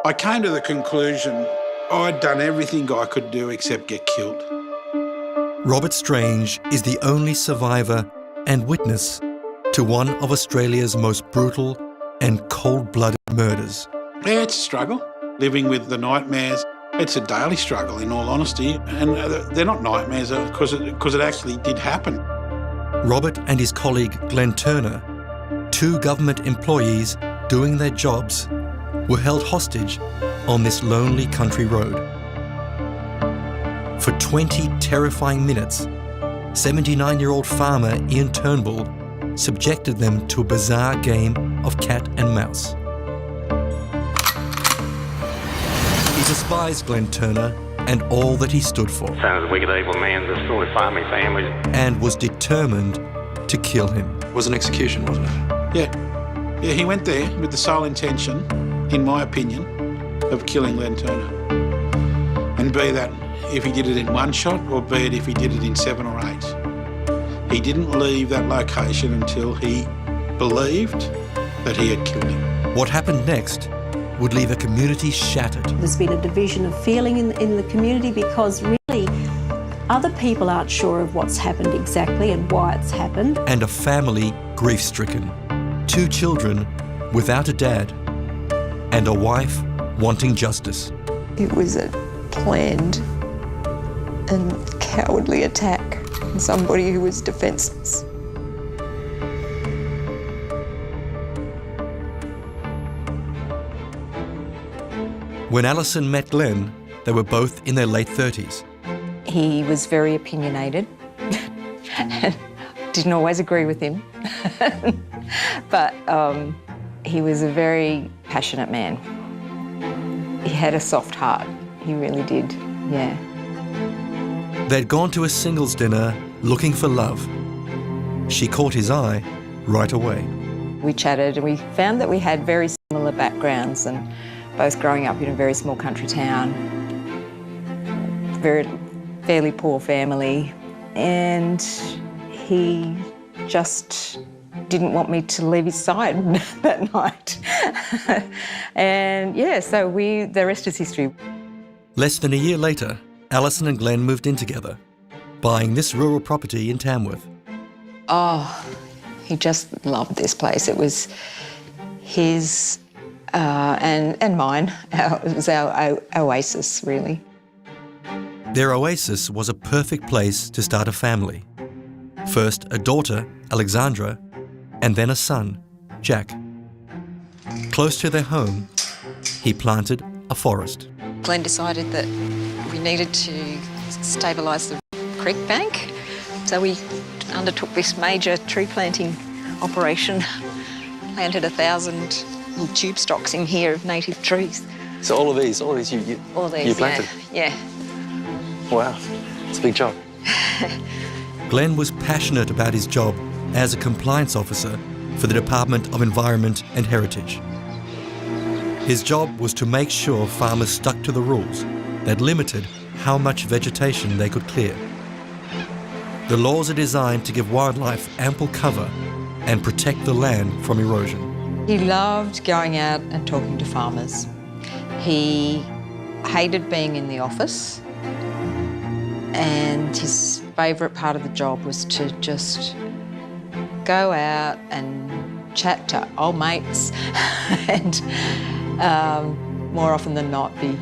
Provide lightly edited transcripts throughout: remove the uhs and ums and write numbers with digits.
I came to the conclusion I'd done everything I could do except get killed. Robert Strange is the only survivor and witness to one of Australia's most brutal and cold-blooded murders. Yeah, it's a struggle, living with the nightmares. It's a daily struggle, in all honesty, and they're not nightmares because it actually did happen. Robert and his colleague Glen Turner, two government employees doing their jobs, were held hostage on this lonely country road. For 20 terrifying minutes, 79-year-old farmer Ian Turnbull subjected them to a bizarre game of cat and mouse. He despised Glen Turner and all that he stood for. Sounds a wicked evil man that destroyed farming families. And was determined to kill him. It was an execution, wasn't it? Yeah, he went there with the sole intention, in my opinion, of killing Glen Turner. And be that if he did it in one shot or be it if he did it in 7 or 8. He didn't leave that location until he believed that he had killed him. What happened next would leave a community shattered. There's been a division of feeling in the community because really other people aren't sure of what's happened exactly and why it's happened. And a family grief-stricken. 2 children without a dad and a wife wanting justice. It was a planned and cowardly attack on somebody who was defenceless. When Alison met Glen, they were both in their late 30s. He was very opinionated and didn't always agree with him. But he was a very passionate man. He had a soft heart, he really did, yeah. They'd gone to a singles dinner looking for love. She caught his eye right away. We chatted and we found that we had very similar backgrounds and both growing up in a very small country town, fairly poor family, and he just didn't want me to leave his side that night. And yeah, so the rest is history. Less than a year later, Alison and Glen moved in together, buying this rural property in Tamworth. Oh, he just loved this place. It was his and mine. It was our oasis, really. Their oasis was a perfect place to start a family. First a daughter, Alexandra, and then a son, Jack. Close to their home, he planted a forest. Glen decided that we needed to stabilise the creek bank, so we undertook this major tree planting operation. Planted 1,000 little tube stocks in here of native trees. So all of these you planted? Yeah. Wow, it's a big job. Glen was passionate about his job as a compliance officer for the Department of Environment and Heritage. His job was to make sure farmers stuck to the rules that limited how much vegetation they could clear. The laws are designed to give wildlife ample cover and protect the land from erosion. He loved going out and talking to farmers. He hated being in the office, and his favourite part of the job was to just go out and chat to old mates and more often than not be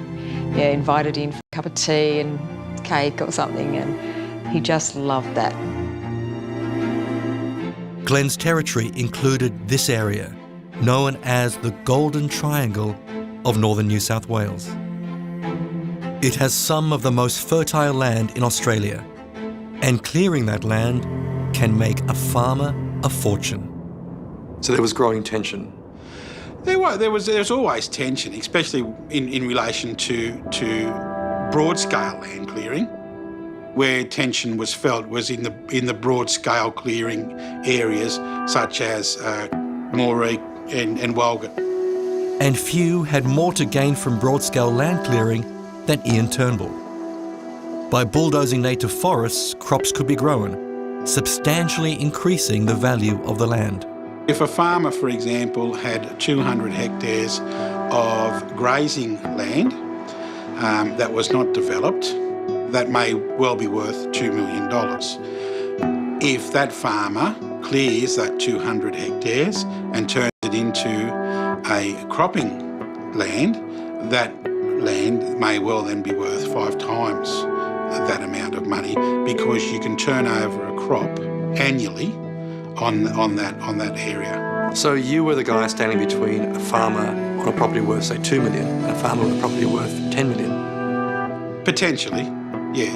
invited in for a cup of tea and cake or something, and he just loved that. Glen's territory included this area, known as the Golden Triangle of northern New South Wales. It has some of the most fertile land in Australia, and clearing that land can make a farmer a fortune. So there was growing tension. There was always tension, especially in relation to broad-scale land clearing. Where tension was felt was in the broad-scale clearing areas such as Moree and Walgett. And few had more to gain from broad-scale land clearing than Ian Turnbull. By bulldozing native forests, crops could be grown, substantially increasing the value of the land. If a farmer, for example, had 200 hectares of grazing land that was not developed, that may well be worth $2 million. If that farmer clears that 200 hectares and turns it into a cropping land, that land may well then be worth 5 times that amount of money, because you can turn over a crop annually on that area. So you were the guy standing between a farmer on a property worth, say, $2 million and a farmer on a property worth $10 million? Potentially, yeah.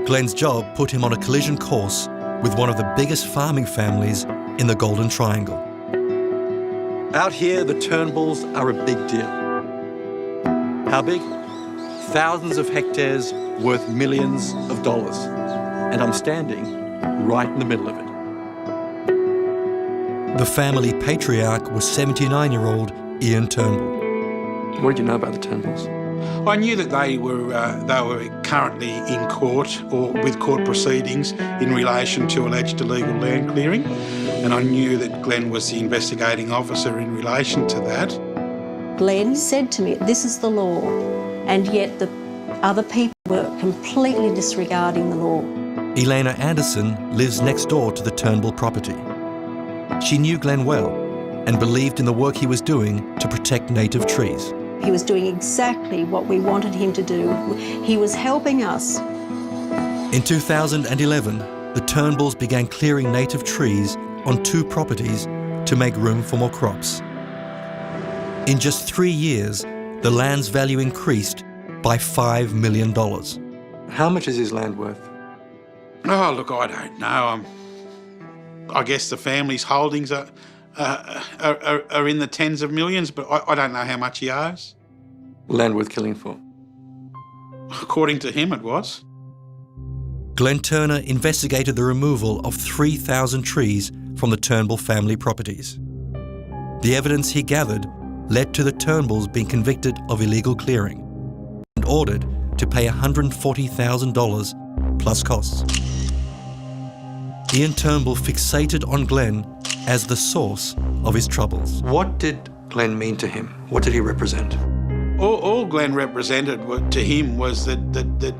Glen's job put him on a collision course with one of the biggest farming families in the Golden Triangle. Out here, the Turnbulls are a big deal. How big? Thousands of hectares worth millions of dollars. And I'm standing right in the middle of it. The family patriarch was 79-year-old Ian Turnbull. What did you know about the Turnbulls? I knew that they were currently in court or with court proceedings in relation to alleged illegal land clearing, and I knew that Glen was the investigating officer in relation to that. Glen said to me, this is the law, and yet the other people were completely disregarding the law. Elena Anderson lives next door to the Turnbull property. She knew Glen well and believed in the work he was doing to protect native trees. He was doing exactly what we wanted him to do. He was helping us. In 2011, the Turnbulls began clearing native trees on 2 properties to make room for more crops. In just 3 years, the land's value increased by $5 million. How much is his land worth? Oh, look, I don't know. I guess the family's holdings are in the tens of millions, but I don't know how much he owes. Land worth killing for? According to him, it was. Glen Turner investigated the removal of 3,000 trees from the Turnbull family properties. The evidence he gathered led to the Turnbulls being convicted of illegal clearing and ordered to pay $140,000 plus costs. Ian Turnbull fixated on Glen as the source of his troubles. What did Glen mean to him? What did he represent? All Glen represented to him was that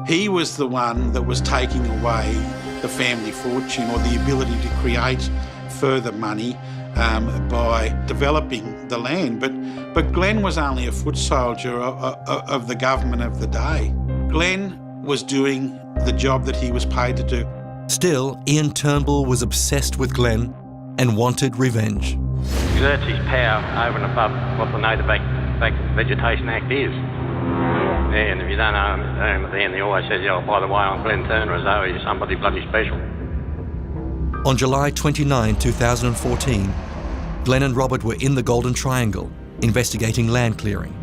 he was the one that was taking away the family fortune or the ability to create further money by developing the land. But Glen was only a foot soldier of the government of the day. Glen was doing the job that he was paid to do. Still, Ian Turnbull was obsessed with Glen and wanted revenge. Exerts his power over and above what the Native Vegetation Act is. Yeah, and if you don't own it, then he always says, oh, by the way, I'm Glen Turner, as though he's somebody bloody special. On July 29, 2014, Glen and Robert were in the Golden Triangle investigating land clearing.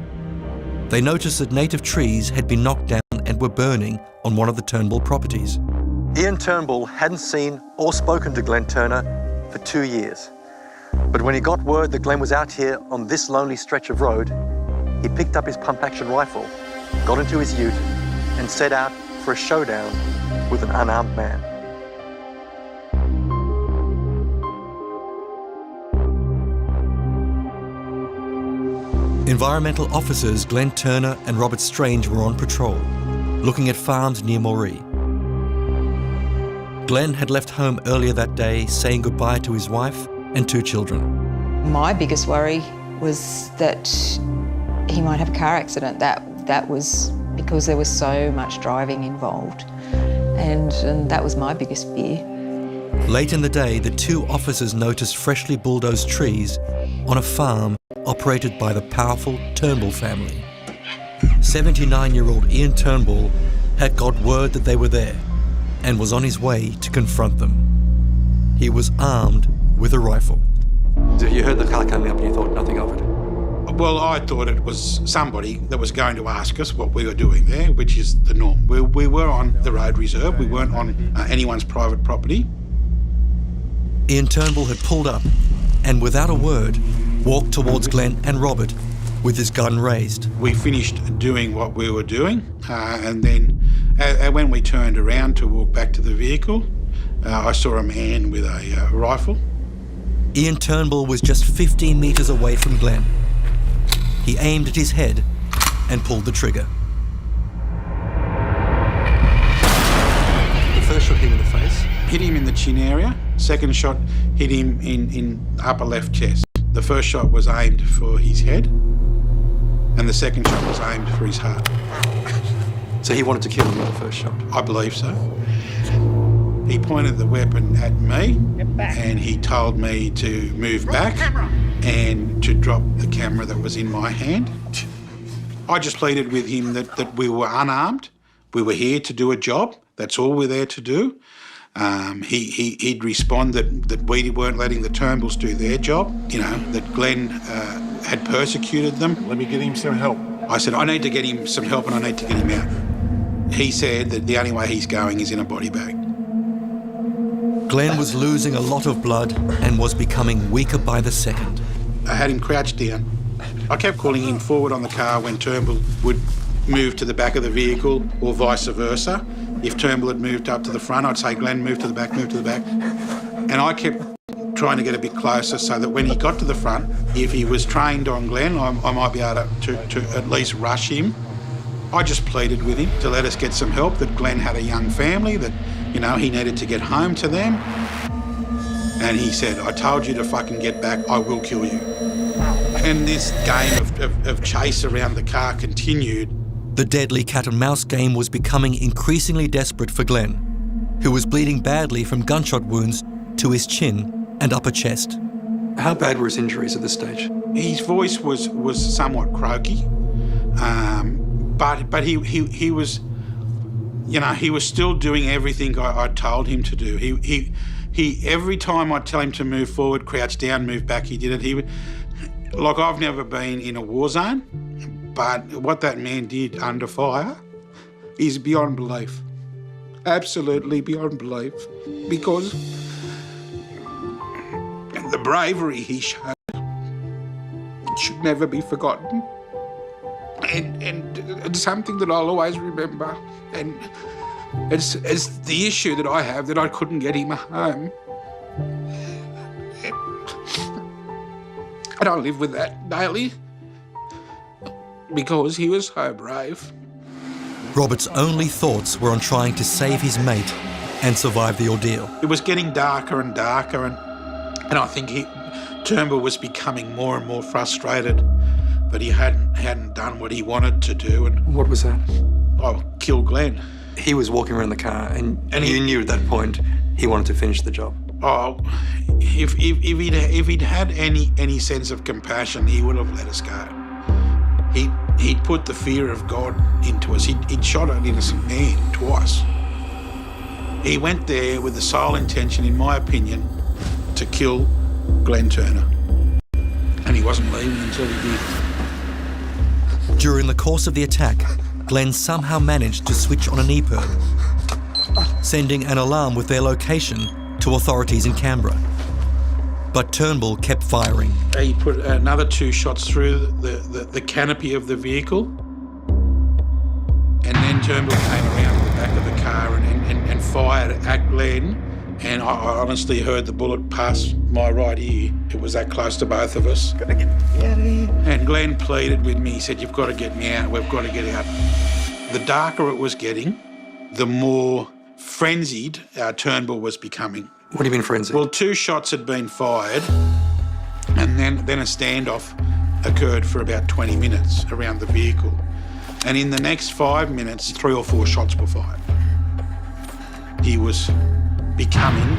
They noticed that native trees had been knocked down and were burning on one of the Turnbull properties. Ian Turnbull hadn't seen or spoken to Glen Turner for 2 years. But when he got word that Glen was out here on this lonely stretch of road, he picked up his pump-action rifle, got into his ute, and set out for a showdown with an unarmed man. Environmental officers Glen Turner and Robert Strange were on patrol, looking at farms near Moree. Glen had left home earlier that day, saying goodbye to his wife and 2 children. My biggest worry was that he might have a car accident. That was because there was so much driving involved, and that was my biggest fear. Late in the day, the 2 officers noticed freshly bulldozed trees on a farm operated by the powerful Turnbull family. 79-year-old Ian Turnbull had got word that they were there and was on his way to confront them. He was armed with a rifle. So you heard the car coming up and you thought nothing of it? Well, I thought it was somebody that was going to ask us what we were doing there, which is the norm. We were on the road reserve. We weren't on anyone's private property. Ian Turnbull had pulled up and, without a word, walked towards Glen and Robert with his gun raised. We finished doing what we were doing, and then when we turned around to walk back to the vehicle, I saw a man with a rifle Ian Turnbull was just 15 metres away from Glen. He aimed at his head and pulled the trigger. The first shot hit him in the face. Hit him in the chin area. Second shot hit him in upper left chest. The first shot was aimed for his head, and the second shot was aimed for his heart. So he wanted to kill him with the first shot? I believe so. He pointed the weapon at me and he told me to move back and to drop the camera that was in my hand. I just pleaded with him that we were unarmed. We were here to do a job. That's all we're there to do. He'd respond that we weren't letting the Turnbulls do their job, that Glen had persecuted them. Let me get him some help. I said, I need to get him some help and I need to get him out. He said that the only way he's going is in a body bag. Glen was losing a lot of blood and was becoming weaker by the second. I had him crouched down. I kept calling him forward on the car when Turnbull would move to the back of the vehicle or vice versa. If Turnbull had moved up to the front, I'd say, Glen, move to the back, move to the back. And I kept trying to get a bit closer so that when he got to the front, if he was trained on Glen, I might be able to at least rush him. I just pleaded with him to let us get some help, that Glen had a young family, that, he needed to get home to them. And he said, I told you to fucking get back, I will kill you. And this game of chase around the car continued. The deadly cat-and-mouse game was becoming increasingly desperate for Glen, who was bleeding badly from gunshot wounds to his chin and upper chest. How bad were his injuries at this stage? His voice was somewhat croaky, but he was, he was still doing everything I told him to do. He every time I'd tell him to move forward, crouch down, move back, he did it. Like, I've never been in a war zone, but what that man did under fire is beyond belief. Absolutely beyond belief. Because the bravery he showed should never be forgotten. And it's something that I'll always remember. And it's the issue that I have, that I couldn't get him home. And I live with that daily because he was so brave. Robert's only thoughts were on trying to save his mate and survive the ordeal. It was getting darker and darker, and I think Turnbull was becoming more and more frustrated that he hadn't done what he wanted to do. And what was that? Oh, kill Glen. He was walking around the car, and you knew at that point he wanted to finish the job. Oh, if he'd had any sense of compassion, he would have let us go. He'd put the fear of God into us. He'd shot an innocent man twice. He went there with the sole intention, in my opinion, to kill Glen Turner. And he wasn't leaving until he did. During the course of the attack, Glen somehow managed to switch on an EPIRB, sending an alarm with their location to authorities in Canberra. But Turnbull kept firing. He put another 2 shots through the canopy of the vehicle, and then Turnbull came around to the back of the car and fired at Glen, and I honestly heard the bullet pass my right ear. It was that close to both of us. Gotta get me out of here. And Glen pleaded with me. He said, you've got to get me out. We've got to get out. The darker it was getting, the more frenzied Turnbull was becoming. What do you mean frenzied? Well, 2 shots had been fired, and then a standoff occurred for about 20 minutes around the vehicle. And in the next 5 minutes, 3 or 4 shots were fired. He was becoming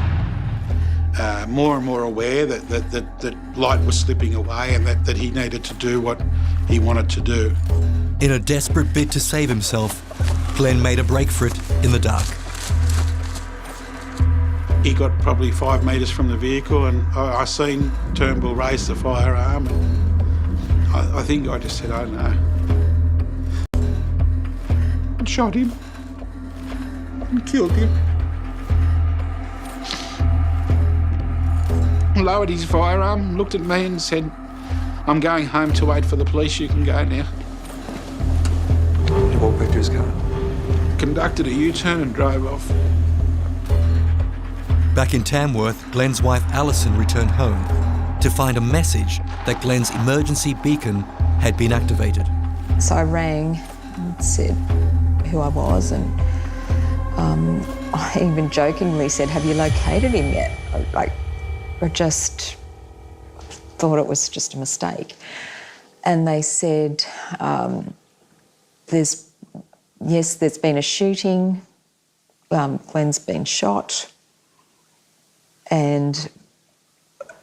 more and more aware that light was slipping away, and that he needed to do what he wanted to do. In a desperate bid to save himself, Glen made a break for it in the dark. He got probably 5 metres from the vehicle, and I seen Turnbull raise the firearm, and I think I just said, I don't know. And shot him and killed him. Lowered his firearm, looked at me and said, I'm going home to wait for the police, you can go now. He walked back to his car. Conducted a U-turn and drove off. Back in Tamworth, Glen's wife Alison returned home to find a message that Glen's emergency beacon had been activated. So I rang and said who I was, and I even jokingly said, "Have you located him yet?" I just thought it was just a mistake. And they said, there's been a shooting, Glen's been shot, and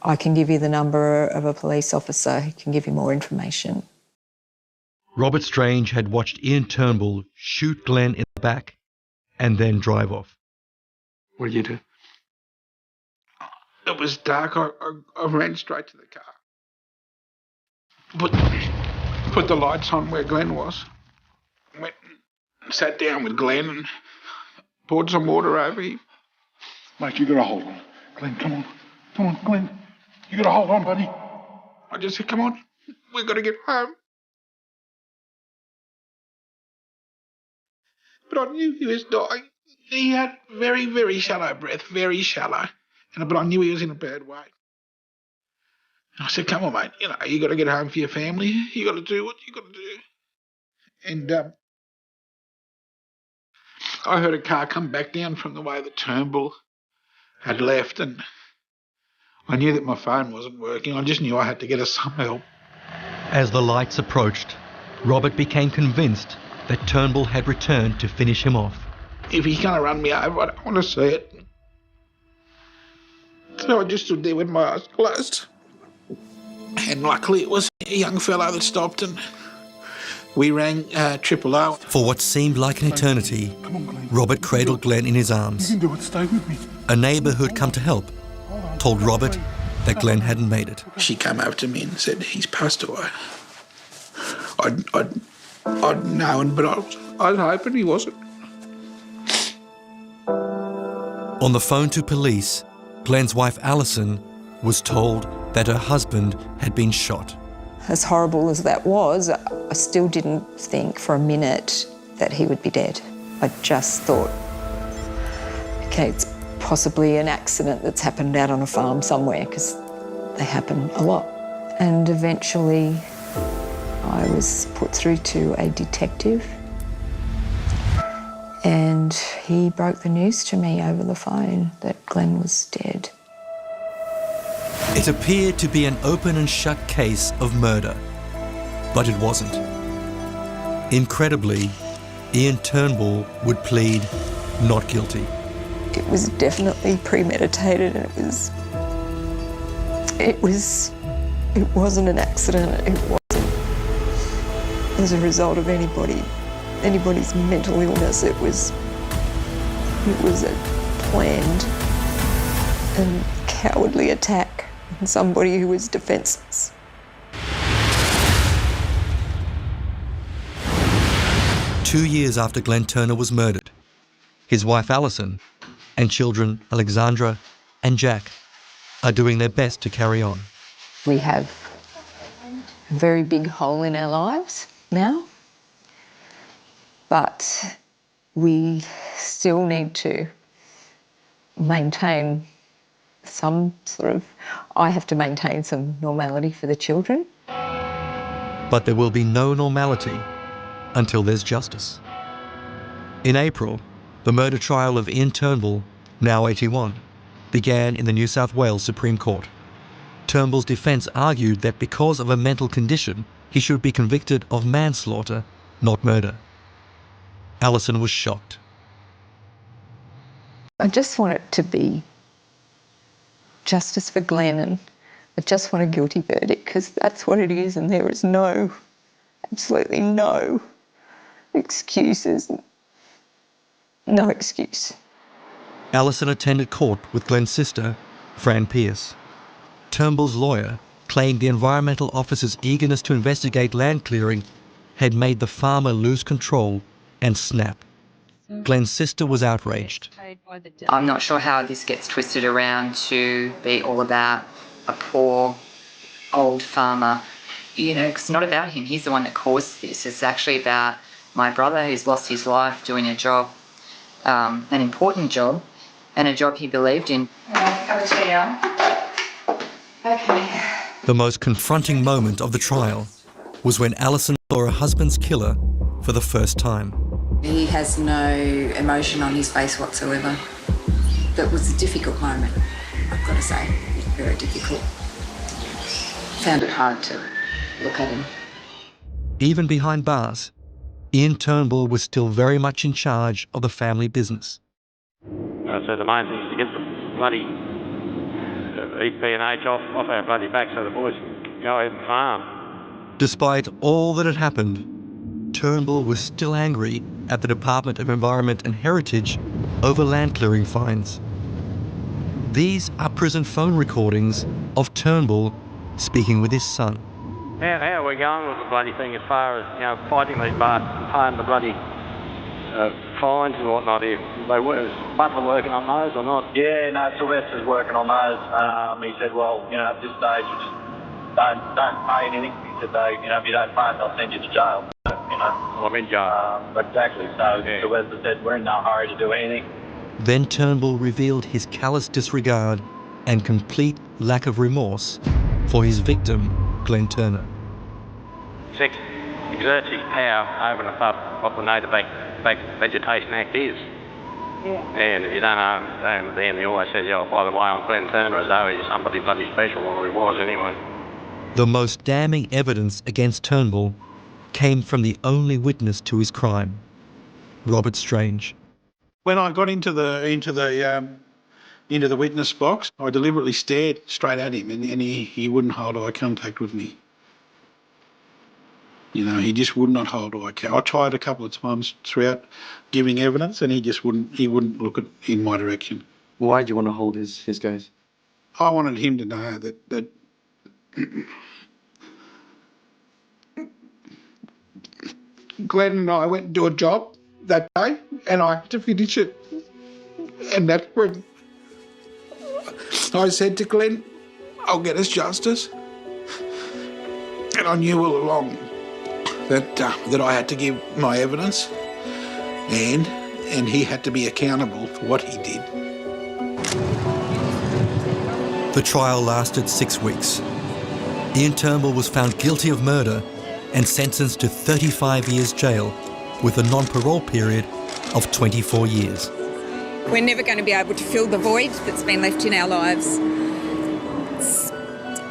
I can give you the number of a police officer who can give you more information. Robert Strange had watched Ian Turnbull shoot Glen in the back and then drive off. What did you do? It was dark. I ran straight to the car. Put the lights on where Glen was. Went and sat down with Glen and poured some water over him. Mate, you gotta hold on. Glen, come on. Come on, Glen. You gotta hold on, buddy. I just said, come on, we've got to get home. But I knew he was dying. He had very, very shallow breath, very shallow. But I knew he was in a bad way. And I said, come on, mate, you got to get home for your family. You got to do what you got to do. And I heard a car come back down from the way that Turnbull had left, and I knew that my phone wasn't working. I just knew I had to get us some help. As the lights approached, Robert became convinced that Turnbull had returned to finish him off. If he's going to run me over, I don't want to see it. So I just stood there with my eyes closed. And luckily it was a young fellow that stopped, and we rang 000. For what seemed like an eternity, Robert cradled Glen in his arms. You can do it, stay with me. A neighbour who'd come to help told Robert that Glen hadn't made it. She came over to me and said, he's passed away. I'd known, but I was hoping he wasn't. On the phone to police, Glen's wife Alison was told that her husband had been shot. As horrible as that was, I still didn't think for a minute that he would be dead. I just thought, okay, it's possibly an accident that's happened out on a farm somewhere, because they happen a lot. And eventually I was put through to a detective, and he broke the news to me over the phone that Glen was dead. It appeared to be an open and shut case of murder, but it wasn't. Incredibly, Ian Turnbull would plead not guilty. It was definitely premeditated, and it wasn't an accident. It wasn't as a result of anybody's mental illness. It was a planned and cowardly attack on somebody who was defenceless. Two years after Glen Turner was murdered, his wife Alison and children Alexandra and Jack are doing their best to carry on. We have a very big hole in our lives now, but we still need to maintain I have to maintain some normality for the children. But there will be no normality until there's justice. In April, the murder trial of Ian Turnbull, now 81, began in the New South Wales Supreme Court. Turnbull's defence argued that because of a mental condition, he should be convicted of manslaughter, not murder. Alison was shocked. I just want it to be justice for Glen, and I just want a guilty verdict, because that's what it is, and there is absolutely no excuses. No excuse. Alison attended court with Glen's sister, Fran Pearce. Turnbull's lawyer claimed the environmental officer's eagerness to investigate land clearing had made the farmer lose control and snap. Glen's sister was outraged. I'm not sure how this gets twisted around to be all about a poor old farmer. It's not about him. He's the one that caused this. It's actually about my brother who's lost his life doing a job, an important job, and a job he believed in. Cup of tea, okay. The most confronting moment of the trial was when Alison saw her husband's killer for the first time. He has no emotion on his face whatsoever. That was a difficult moment, I've got to say. Very difficult. Found it hard to look at him. Even behind bars, Ian Turnbull was still very much in charge of the family business. So the main thing is to get the bloody EP&H off our bloody back so the boys can go out and farm. Despite all that had happened, Turnbull was still angry at the Department of Environment and Heritage over land clearing fines. These are prison phone recordings of Turnbull speaking with his son. How are we going with the bloody thing as far as, fighting these bars and paying the bloody fines and whatnot? Is Butler working on those or not? Yeah, no, Sylvester's working on those. He said, well, at this stage, we just don't pay anything. He said, if you don't pay it, they'll send you to jail. So, Well, I'm in jail. Exactly. So Yeah. Sylvester said, we're in no hurry to do anything. Then Turnbull revealed his callous disregard and complete lack of remorse for his victim, Glen Turner. Sex exerts his power over and above what the Native Back Vegetation Act is. Yeah. And if you don't know, then he always says, by the way, I'm Glen Turner, as though he's somebody bloody special, or he was anyway. The most damning evidence against Turnbull came from the only witness to his crime, Robert Strange. When I got into the witness box, I deliberately stared straight at him, and he wouldn't hold eye contact with me. He just would not hold eye contact. I tried a couple of times throughout giving evidence, and he wouldn't look in my direction. Why do you want to hold his gaze? I wanted him to know that Glenn and I went to do a job that day, and I had to finish it. And that's when I said to Glenn, I'll get us justice. And I knew all along that I had to give my evidence, and he had to be accountable for what he did. The trial lasted 6 weeks. Ian Turnbull was found guilty of murder and sentenced to 35 years jail with a non-parole period of 24 years. We're never going to be able to fill the void that's been left in our lives.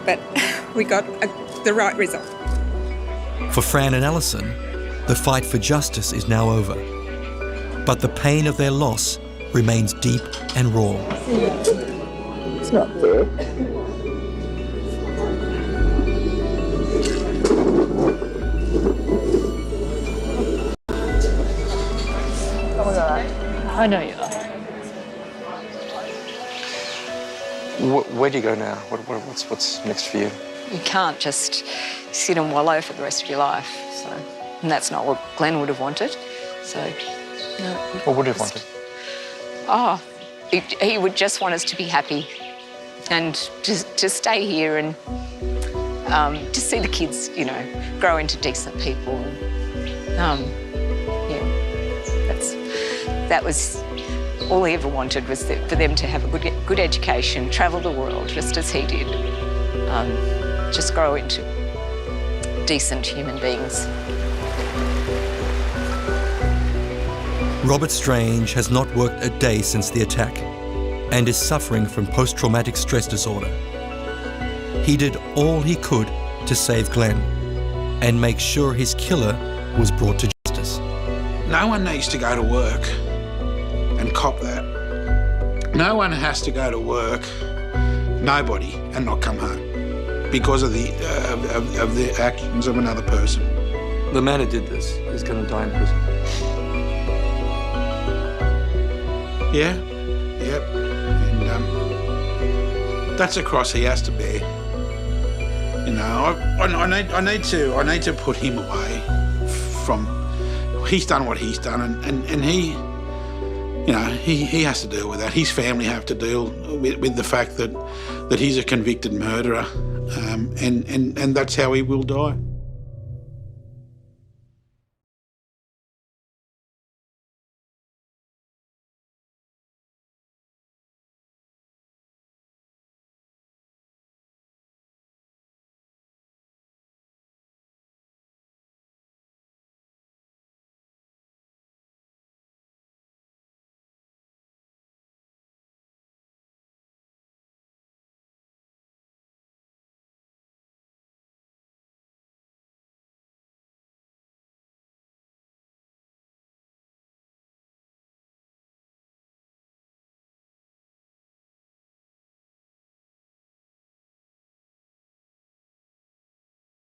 But we got the right result. For Fran and Alison, the fight for justice is now over. But the pain of their loss remains deep and raw. It's not fair. I know you are. Where do you go now? What's next for you? You can't just sit and wallow for the rest of your life. And that's not what Glen would have wanted. So, no. What would he have wanted? Oh, he would just want us to be happy and to stay here and to see the kids, grow into decent people. That was all he ever wanted, was for them to have a good education, travel the world just as he did, just grow into decent human beings. Robert Strange has not worked a day since the attack and is suffering from post-traumatic stress disorder. He did all he could to save Glen and make sure his killer was brought to justice. No one needs to go to work and cop that. No one has to go to work, nobody, and not come home because of the actions of another person. The man who did this is going to die in prison. Yeah, yep. And that's a cross he has to bear. I need to put him away from. He's done what he's done, and he has to deal with that. His family have to deal with the fact that he's a convicted murderer, and that's how he will die.